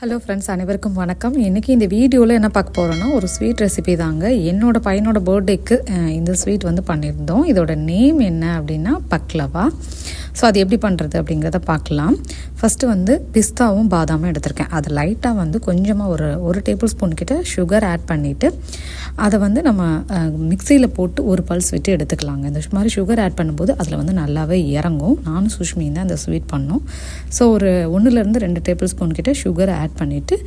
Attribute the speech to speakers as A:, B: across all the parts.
A: Hello friends, அனைவருக்கும் வணக்கம். இன்றைக்கி இந்த வீடியோவில் என்ன பார்க்க போகிறோன்னா ஒரு ஸ்வீட் ரெசிபி தாங்க. என்னோடய பையனோட பர்த்டேக்கு இந்த ஸ்வீட் வந்து பண்ணியிருந்தோம். இதோட நேம் என்ன அப்படின்னா பக்லவா. ஸோ அது எப்படி பண்ணுறது அப்படிங்கிறத பார்க்கலாம். ஃபஸ்ட்டு வந்து பிஸ்தாவும் பாதாமும் எடுத்திருக்கேன். அதை லைட்டாக வந்து கொஞ்சமாக ஒரு டேபிள் ஸ்பூன் கிட்ட சுகர் ஆட் பண்ணிவிட்டு அதை வந்து நம்ம மிக்சியில் போட்டு ஒரு பல்ஸ் விட்டு எடுத்துக்கலாங்க. இந்த மாதிரி சுகர் ஆட் பண்ணும்போது அதில் வந்து நல்லாவே இறங்கும். நானும் சுஷ்மியும் தான் அந்த ஸ்வீட் பண்ணோம். ஸோ ஒரு 1-2 டேபிள் ஸ்பூன் கிட்ட சுகரை ஆட் பண்ணிவிட்டு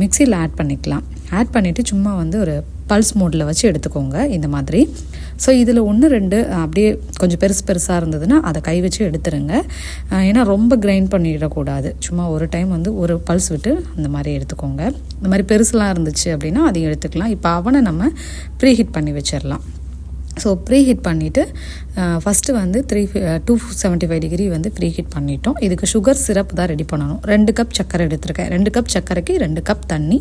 A: மிக்சியில் ஆட் பண்ணிக்கலாம். ஆட் பண்ணிவிட்டு சும்மா வந்து ஒரு பல்ஸ் மோடில் வச்சு எடுத்துக்கோங்க இந்த மாதிரி. ஸோ இதில் 1-2 அப்படியே கொஞ்சம் பெருசாக இருந்ததுன்னா அதை கை வச்சு எடுத்துருங்க. ஏன்னா ரொம்ப கிரைண்ட் பண்ணிடக்கூடாது. சும்மா ஒரு டைம் வந்து ஒரு பல்ஸ் விட்டு அந்த மாதிரி எடுத்துக்கோங்க. இந்த மாதிரி பெருசுலாம் இருந்துச்சு அப்படின்னா அதையும் எடுத்துக்கலாம். இப்போ அவனை நம்ம ப்ரீ ஹீட் பண்ணி வச்சிடலாம். ஸோ ப்ரீ ஹீட் பண்ணிவிட்டு ஃபஸ்ட்டு வந்து 275 டிகிரி வந்து ப்ரீ ஹீட் பண்ணிட்டோம். இதுக்கு சுகர் சிரப் தான் ரெடி பண்ணணும். 2 கப் சர்க்கரை எடுத்துருக்கேன். 2 கப் சர்க்கரைக்கு 2 கப் தண்ணி.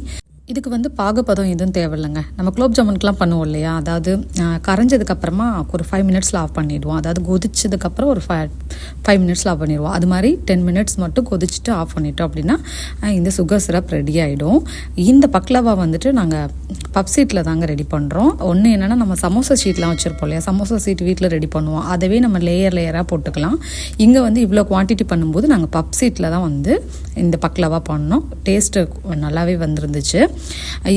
A: இதுக்கு வந்து பாகுபதம் எதுவும் தேவையில்லைங்க. நம்ம குலோப் ஜாமுனுக்குலாம் பண்ணுவோம் இல்லையா, அதாவது கரைஞ்சதுக்கப்புறமா ஒரு 5 மினிட்ஸில் ஆஃப் பண்ணிவிடுவோம். அதாவது கொதிச்சதுக்கப்புறம் ஒரு 5 மினிட்ஸில் ஆஃப் பண்ணிடுவோம். அது மாதிரி 10 மினிட்ஸ் மட்டும் கொதிச்சுட்டு ஆஃப் பண்ணிட்டோம் அப்படின்னா இந்த சுகர் சிரப் ரெடி ஆகிடும். இந்த பக்லவா வந்துட்டு நாங்கள் பப் சீட்டில் தாங்க ரெடி பண்ணுறோம். ஒன்று என்னென்னா, நம்ம சமோசா ஷீட்லாம் வச்சுருப்போம் இல்லையா, சமோசா ஷீட் வீட்டில் ரெடி பண்ணுவோம். அதவே நம்ம லேயராக போட்டுக்கலாம். இங்கே வந்து இவ்வளோ குவான்டிட்டி பண்ணும்போது நாங்கள் பப் சீட்டில் தான் வந்து இந்த பக்லவா பண்ணோம். டேஸ்ட்டு நல்லாவே வந்துருந்துச்சு.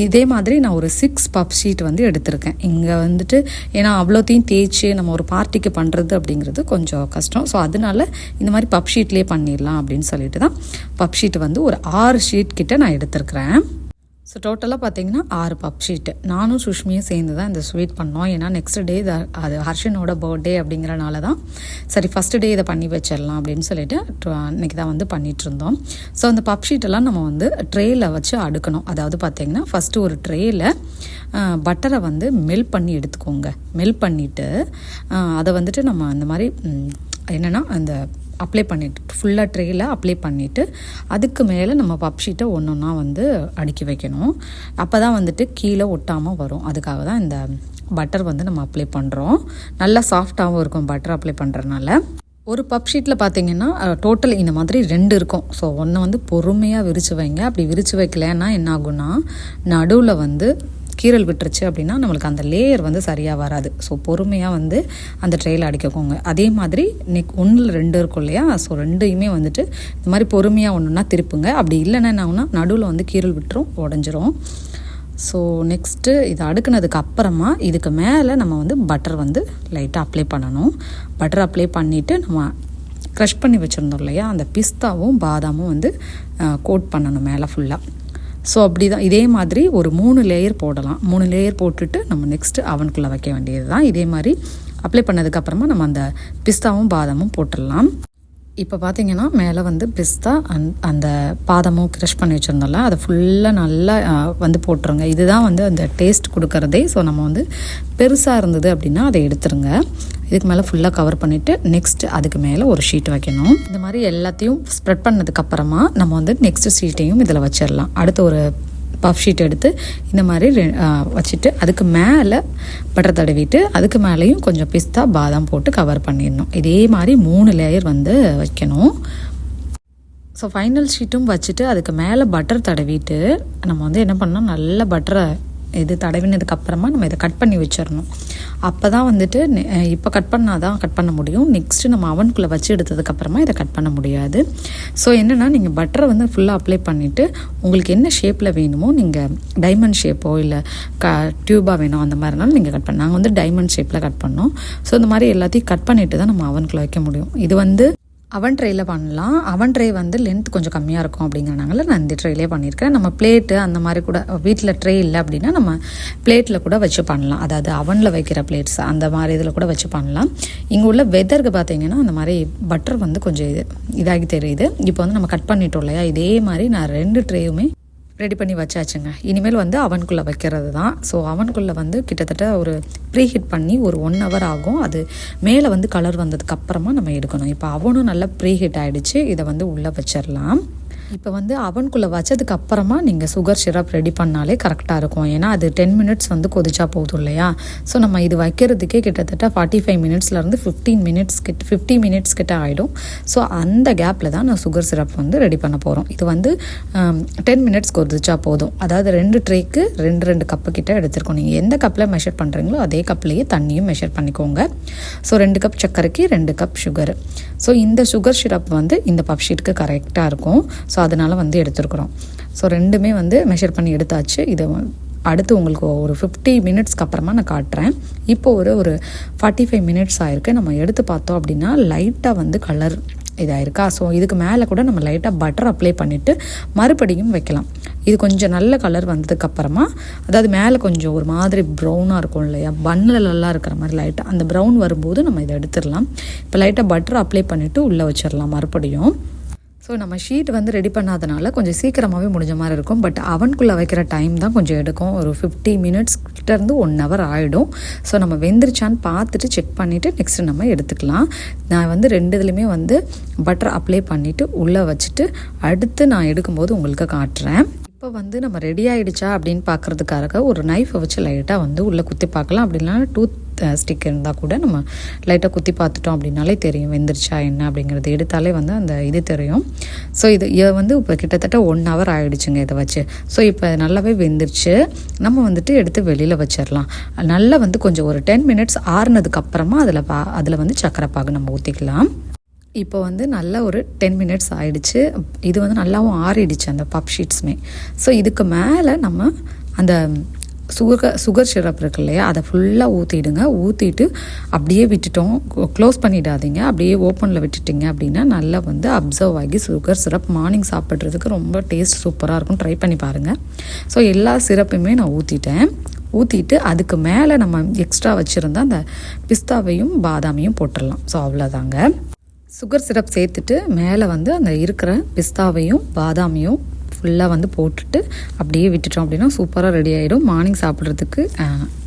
A: இதே மாதிரி நான் ஒரு 6 பப் ஷீட் வந்து எடுத்திருக்கேன். இங்கே வந்துட்டு ஏன்னா அவ்வளோத்தையும் தேய்ச்சி நம்ம ஒரு பார்ட்டிக்கு பண்ணுறது அப்படிங்கிறது கொஞ்சம் கஷ்டம். ஸோ அதனால இந்த மாதிரி பப் ஷீட்லேயே பண்ணிடலாம் அப்படின்னு சொல்லிட்டு தான் பப் ஷீட் வந்து ஒரு 6 ஷீட் கிட்ட நான் எடுத்திருக்கிறேன். ஸோ டோட்டலாக பார்த்தீங்கன்னா 6 பப் ஷீட்டு. நானும் சுஷ்மியும் சேர்ந்து தான் இந்த ஸ்வீட் பண்ணோம். ஏன்னா நெக்ஸ்ட் டே அது ஹர்ஷனோட பர்த்டே அப்படிங்கிறனால தான் சரி ஃபஸ்ட்டு டே இதை பண்ணி வச்சிடலாம் அப்படின்னு சொல்லிட்டு இன்றைக்கி தான் வந்து பண்ணிகிட்டு இருந்தோம். ஸோ அந்த பப் ஷீட்டெல்லாம் நம்ம வந்து ட்ரேயில் வச்சு அடுக்கணும். அதாவது பார்த்திங்கன்னா ஃபஸ்ட்டு ஒரு ட்ரேயில் பட்டரை வந்து மெல்ட் பண்ணி எடுத்துக்கோங்க. மெல்ட் பண்ணிவிட்டு அதை வந்துட்டு நம்ம அந்த மாதிரி என்னென்னா அந்த அப்ளை பண்ணிவிட்டு ஃபுல்லாக ட்ரேயில் அப்ளை பண்ணிவிட்டு அதுக்கு மேலே நம்ம பப் ஷீட்டை ஒன்றா வந்து அடுக்கி வைக்கணும். அப்போ தான் வந்துட்டு கீழே ஒட்டாமல் வரும். அதுக்காக தான் இந்த பட்டர் வந்து நம்ம அப்ளை பண்ணுறோம். நல்லா சாஃப்டாகவும் இருக்கும் பட்டர் அப்ளை பண்ணுறதுனால. ஒரு பப் ஷீட்டில் பார்த்தீங்கன்னா டோட்டல் இந்த மாதிரி 2 இருக்கும். ஸோ ஒன்று வந்து பொறுமையாக விரித்து வைங்க. அப்படி விரித்து வைக்கலன்னா என்ன ஆகும்னா, நடுவில் வந்து கீரல் விட்டுருச்சு அப்படின்னா நம்மளுக்கு அந்த லேயர் வந்து சரியாக வராது. ஸோ பொறுமையாக வந்து அந்த ட்ரேயில் அடிக்கோங்க. அதே மாதிரி 1-2 இருக்கும் இல்லையா, ஸோ 2யுமே வந்துட்டு இந்த மாதிரி பொறுமையாக ஒன்றுனா திருப்புங்க. அப்படி இல்லைன்னா என்ன ஆகுனா நடுவில் வந்து கீரல் விட்டுரும், உடஞ்சிரும். ஸோ நெக்ஸ்ட்டு இதை அடுக்குனதுக்கு அப்புறமா இதுக்கு மேலே நம்ம வந்து பட்டர் வந்து லைட்டாக அப்ளை பண்ணணும். பட்டர் அப்ளை பண்ணிவிட்டு நம்ம க்ரஷ் பண்ணி வச்சுருந்தோம் இல்லையா, அந்த பிஸ்தாவும் பாதாமும் வந்து கோட் பண்ணணும் மேலே ஃபுல்லாக. ஸோ அப்படி தான் இதே மாதிரி ஒரு 3 லேயர் போடலாம். 3 லேயர் போட்டுட்டு நம்ம நெக்ஸ்ட்டு அவனுக்குள்ளே வைக்க வேண்டியது தான். இதே மாதிரி அப்ளை பண்ணதுக்கப்புறமா நம்ம அந்த பிஸ்தாவும் பாதாமும் போட்டுடலாம். இப்போ பார்த்திங்கன்னா மேலே வந்து பிஸ்தா அந்த பாதாமும் க்ரஷ் பண்ணி வச்சுருந்தோம்ல, அதை ஃபுல்லாக நல்லா வந்து போட்டுருங்க. இதுதான் வந்து அந்த டேஸ்ட் கொடுக்குறதே. ஸோ நம்ம வந்து பெருசாக இருந்தது அப்படின்னா அதை எடுத்துருங்க. இதுக்கு மேலே ஃபுல்லாக கவர் பண்ணிவிட்டு நெக்ஸ்ட்டு அதுக்கு மேலே ஒரு ஷீட் வைக்கணும். இந்த மாதிரி எல்லாத்தையும் ஸ்ப்ரெட் பண்ணதுக்கப்புறமா நம்ம வந்து நெக்ஸ்ட்டு ஷீட்டையும் இதில் வச்சிடலாம். அடுத்து ஒரு பஃப் ஷீட் எடுத்து இந்த மாதிரி வச்சுட்டு அதுக்கு மேலே பட்டர் தடவிட்டு அதுக்கு மேலேயும் கொஞ்சம் பிஸ்தா பாதாம் போட்டு கவர் பண்ணிடணும். இதே மாதிரி 3 லேயர் வந்து வைக்கணும். ஸோ ஃபைனல் ஷீட்டும் வச்சுட்டு அதுக்கு மேலே பட்டர் தடவிட்டு நம்ம வந்து என்ன பண்ணோம், நல்ல பட்டரை இது தடவினதுக்கப்புறமா நம்ம இதை கட் பண்ணி வச்சிடணும். அப்போ தான் வந்துட்டு இப்போ கட் பண்ணால் தான் கட் பண்ண முடியும். நெக்ஸ்ட்டு நம்ம அவனுக்குள்ளே வச்சு எடுத்ததுக்கப்புறமா இதை கட் பண்ண முடியாது. ஸோ என்னென்னா, நீங்கள் பட்டரை வந்து ஃபுல்லாக அப்ளை பண்ணிவிட்டு உங்களுக்கு என்ன ஷேப்பில் வேணுமோ, நீங்கள் டைமண்ட் ஷேப்போ இல்லை டியூபாக வேணும் அந்த மாதிரினாலும் நீங்கள் கட் பண்ண. நாங்கள் வந்து டைமண்ட் ஷேப்பில் கட் பண்ணோம். ஸோ இந்த மாதிரி எல்லாத்தையும் கட் பண்ணிவிட்டு தான் நம்ம அவனுக்குள்ளே வைக்க முடியும். இது வந்து அவன் ட்ரேயில் பண்ணலாம். அவன் ட்ரே வந்து லென்த் கொஞ்சம் கம்மியாக இருக்கும் அப்படிங்கிறனால நான் இந்த ட்ரேலே பண்ணியிருக்கேன். நம்ம பிளேட்டு அந்த மாதிரி கூட வீட்டில் ட்ரே இல்லை அப்படின்னா நம்ம பிளேட்டில் கூட வச்சு பண்ணலாம். அதாவது அவனில் வைக்கிற பிளேட்ஸ் அந்த மாதிரி இதில் கூட வச்சு பண்ணலாம். இங்கே உள்ள வெதருக்கு பார்த்தீங்கன்னா அந்த மாதிரி பட்டர் வந்து கொஞ்சம் இதாகி தெரியுது. இப்போ வந்து நம்ம கட் பண்ணிட்டோம் இல்லையா, இதே மாதிரி நான் 2 ட்ரேயுமே ரெடி பண்ணி வச்சாச்சுங்க. இனிமேல் வந்து அவனுக்குள்ளே வைக்கிறது தான். ஸோ அவனுக்குள்ளே வந்து கிட்டத்தட்ட ஒரு ப்ரீ ஹீட் பண்ணி ஒரு 1 ஹவர் ஆகும். அது மேலே வந்து கலர் வந்ததுக்கப்புறமா நம்ம எடுக்கணும். இப்போ அவனும் நல்லா ப்ரீ ஹீட் ஆகிடுச்சு. இதை வந்து உள்ளே வச்சிடலாம். இப்போ வந்து அவனுக்குள்ளே வச்சதுக்கு அப்புறமா நீங்கள் சுகர் சிரப் ரெடி பண்ணாலே கரெக்டாக இருக்கும். ஏன்னா அது 10 மினிட்ஸ் வந்து கொதிச்சா போதும் இல்லையா. ஸோ நம்ம இது வைக்கிறதுக்கே கிட்டத்தட்ட 45 மினிட்ஸ்லேருந்து 50 மினிட்ஸ் கிட்ட ஆகிடும். ஸோ அந்த கேப்பில் தான் நான் சுகர் சிரப் வந்து ரெடி பண்ண போகிறோம். இது வந்து 10 மினிட்ஸ் கொதிச்சா போதும். அதாவது 2 ட்ரேக்கு 2 கப்பு கிட்ட எடுத்துருக்கோம். நீங்கள் எந்த கப்பில் மெஷர் பண்ணுறீங்களோ அதே கப்லேயே தண்ணியும் மெஷர் பண்ணிக்கோங்க. ஸோ 2 கப் சர்க்கரைக்கு 2 கப் சுகர். ஸோ இந்த சுகர் சிரப் வந்து இந்த பப் ஷீட்டுக்கு கரெக்டாக இருக்கும். ஸோ அதனால் வந்து எடுத்துருக்குறோம். ஸோ ரெண்டுமே வந்து மெஷர் பண்ணி எடுத்தாச்சு. இதை அடுத்து உங்களுக்கு ஒரு 50 மினிட்ஸ்க்கு அப்புறமா நான் காட்டுறேன். இப்போது ஒரு 45 மினிட்ஸ் ஆயிருக்கு. நம்ம எடுத்து பார்த்தோம் அப்படின்னா லைட்டாக வந்து கலர் இதாயிருக்கா. ஸோ இதுக்கு மேலே கூட நம்ம லைட்டாக பட்டர் அப்ளை பண்ணிவிட்டு மறுபடியும் வைக்கலாம். இது கொஞ்சம் நல்ல கலர் வந்ததுக்கப்புறமா, அதாவது மேலே கொஞ்சம் ஒரு மாதிரி ப்ரௌனாக இருக்கும் இல்லையா, பன்னிலெல்லாம் இருக்கிற மாதிரி லைட்டாக அந்த ப்ரௌன் வரும்போது நம்ம இதை எடுத்துடலாம். இப்போ லைட்டாக பட்டர் அப்ளை பண்ணிவிட்டு உள்ளே வச்சிடலாம் மறுபடியும். ஸோ நம்ம ஷீட் வந்து ரெடி பண்ணாதனால கொஞ்சம் சீக்கிரமாகவே முடிஞ்ச மாதிரி இருக்கும். பட் அவனுக்குள்ளே வைக்கிற டைம் தான் கொஞ்சம் எடுக்கும். ஒரு 50 மினிட்ஸ்கிட்டேருந்து 1 ஹவர் ஆகிடும். ஸோ நம்ம வெந்துருச்சான்னு பார்த்துட்டு செக் பண்ணிவிட்டு நெக்ஸ்ட்டு நம்ம எடுத்துக்கலாம். நான் வந்து 2 இதுலேயுமே வந்து பட்டர் அப்ளை பண்ணிவிட்டு உள்ளே வச்சுட்டு அடுத்து நான் எடுக்கும்போது உங்களுக்கு காட்டுறேன். இப்போ வந்து நம்ம ரெடி ஆகிடுச்சா அப்படின்னு பார்க்குறதுக்காக ஒரு நைஃபை வச்சு லைட்டாக வந்து உள்ளே குத்தி பார்க்கலாம். அப்படின்னா டூத் ஸ்டிக் இருந்தால் கூட நம்ம லைட்டாக குத்தி பார்த்துட்டோம் அப்படின்னாலே தெரியும் வெந்துருச்சா என்ன அப்படிங்கிறது. எடுத்தாலே வந்து அந்த இது தெரியும். ஸோ இது வந்து இப்போ கிட்டத்தட்ட 1 ஹவர் ஆகிடுச்சுங்க இதை வச்சு. ஸோ இப்போ நல்லாவே வெந்துருச்சு. நம்ம வந்துட்டு எடுத்து வெளியில் வச்சிடலாம். நல்லா வந்து கொஞ்சம் ஒரு 10 மினிட்ஸ் ஆறுனதுக்கப்புறமா அதில் வந்து சக்கரை பாகு நம்ம ஊற்றிக்கலாம். இப்போ வந்து நல்லா ஒரு 10 மினிட்ஸ் ஆகிடுச்சு. இது வந்து நல்லாவும் ஆறிடுச்சு அந்த பப் ஷீட்ஸுமே. ஸோ இதுக்கு மேலே நம்ம அந்த சுகர் சிரப் இருக்கு இல்லையா, அதை ஃபுல்லாக ஊற்றிடுங்க. ஊற்றிட்டு அப்படியே விட்டுட்டோம், க்ளோஸ் பண்ணிடாதீங்க. அப்படியே ஓப்பனில் விட்டுட்டிங்க அப்படின்னா நல்லா வந்து அப்சர்வ் ஆகி சுகர் சிரப் மார்னிங் சாப்பிட்றதுக்கு ரொம்ப டேஸ்ட் சூப்பராக இருக்கும். ட்ரை பண்ணி பாருங்கள். ஸோ எல்லா சிரப்புமே நான் ஊற்றிட்டு அதுக்கு மேலே நம்ம எக்ஸ்ட்ரா வச்சுருந்தா அந்த பிஸ்தாவையும் பாதாமையும் போட்டுடலாம். ஸோ அவ்வளோதாங்க. சுகர் சிரப் சேர்த்துட்டு மேலே வந்து அந்த இருக்கிற பிஸ்தாவையும் பாதாமையும் ஃபுல்லாக வந்து போட்டுட்டு அப்படியே விட்டுட்டோம் அப்படின்னா சூப்பராக ரெடி ஆகிடும். மார்னிங் சாப்பிட்றதுக்கு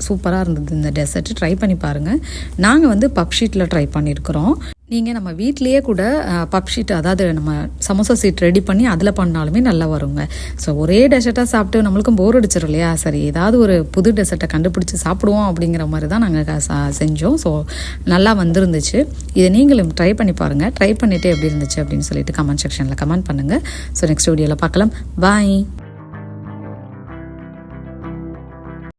A: சூப்பராக இருந்தது இந்த டெசர்ட். ட்ரை பண்ணி பாருங்கள். நாங்கள் வந்து பப் ஷீட்டில் ட்ரை பண்ணியிருக்கிறோம். நீங்கள் நம்ம வீட்லேயே கூட பப் ஷீட், அதாவது நம்ம சமோசா சீட் ரெடி பண்ணி அதில் பண்ணாலுமே நல்லா வருங்க. ஸோ ஒரே டெசர்ட்டாக சாப்பிட்டு நம்மளுக்கும் போர் அடிச்சிடும் இல்லையா. சரி, ஏதாவது ஒரு புது டெசர்ட்டை கண்டுபிடிச்சி சாப்பிடுவோம் அப்படிங்கிற மாதிரி தான் நாங்கள் செஞ்சோம். ஸோ நல்லா வந்துருந்துச்சு. இதை நீங்களும் ட்ரை பண்ணி பாருங்கள். ட்ரை பண்ணிவிட்டு எப்படி இருந்துச்சு அப்படின்னு சொல்லிட்டு கமெண்ட் செக்ஷனில் கமெண்ட் பண்ணுங்கள். ஸோ நெக்ஸ்ட் வீடியோவில் பார்க்கலாம். பாய்.